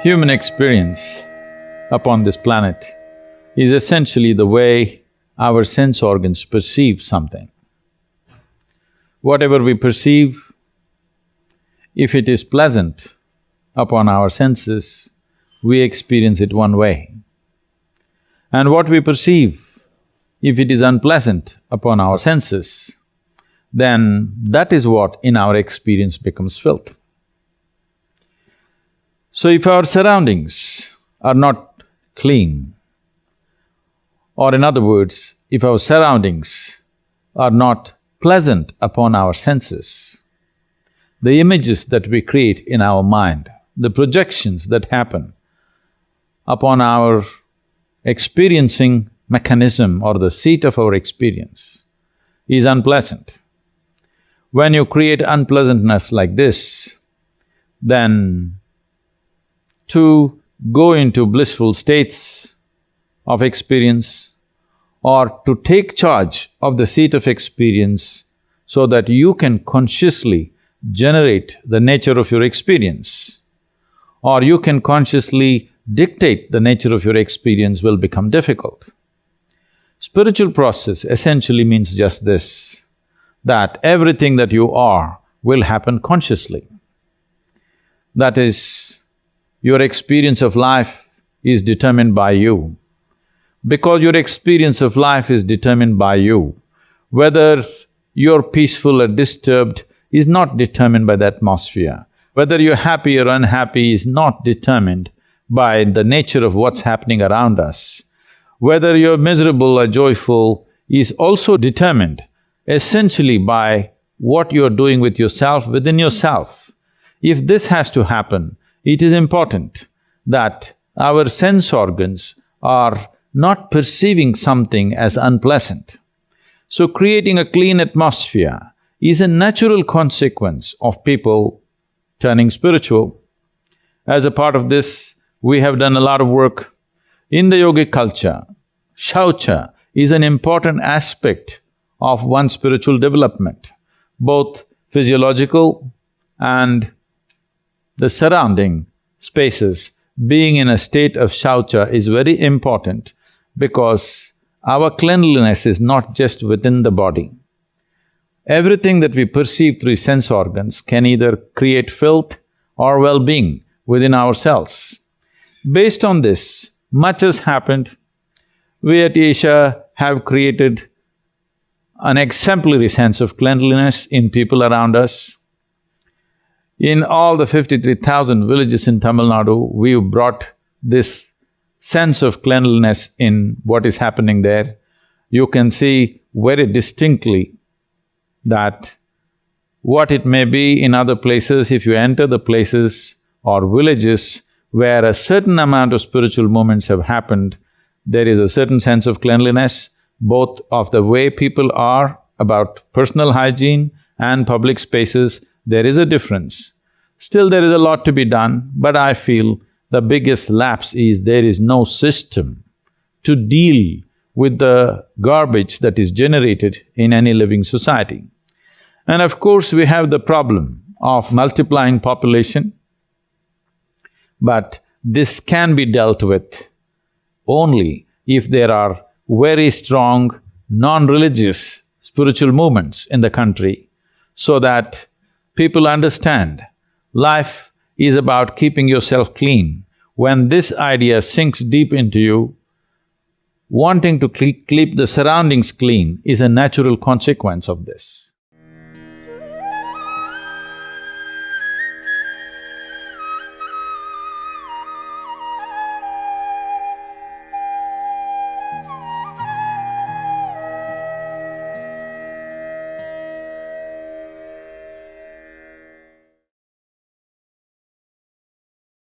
Human experience upon this planet is essentially the way our sense organs perceive something. Whatever we perceive, if it is pleasant upon our senses, we experience it one way. And what we perceive, if it is unpleasant upon our senses, then that is what in our experience becomes filth. So if our surroundings are not clean, or in other words, if our surroundings are not pleasant upon our senses, the images that we create in our mind, the projections that happen upon our experiencing mechanism or the seat of our experience is unpleasant. When you create unpleasantness like this, then to go into blissful states of experience or to take charge of the seat of experience so that you can consciously generate the nature of your experience, or you can consciously dictate the nature of your experience will become difficult. Spiritual process essentially means just this, that everything that you are will happen consciously. That is, your experience of life is determined by you. Because your experience of life is determined by you, whether you're peaceful or disturbed is not determined by the atmosphere. Whether you're happy or unhappy is not determined by the nature of what's happening around us. Whether you're miserable or joyful is also determined essentially by what you're doing with yourself, within yourself. If this has to happen, it is important that our sense organs are not perceiving something as unpleasant. So creating a clean atmosphere is a natural consequence of people turning spiritual. As a part of this, we have done a lot of work. In the yogic culture, shaucha is an important aspect of one's spiritual development, both physiological and the surrounding spaces. Being in a state of shaucha is very important because our cleanliness is not just within the body. Everything that we perceive through sense organs can either create filth or well-being within ourselves. Based on this, much has happened. We at Isha have created an exemplary sense of cleanliness in people around us. In all the 53,000 villages in Tamil Nadu, we've brought this sense of cleanliness in what is happening there. You can see very distinctly that what it may be in other places, if you enter the places or villages where a certain amount of spiritual movements have happened, there is a certain sense of cleanliness, both of the way people are about personal hygiene and public spaces. There is a difference. Still there is a lot to be done, but I feel the biggest lapse is there is no system to deal with the garbage that is generated in any living society. And of course, we have the problem of multiplying population, but this can be dealt with only if there are very strong, non-religious spiritual movements in the country, so that people understand life is about keeping yourself clean. When this idea sinks deep into you, wanting to keep the surroundings clean is a natural consequence of this.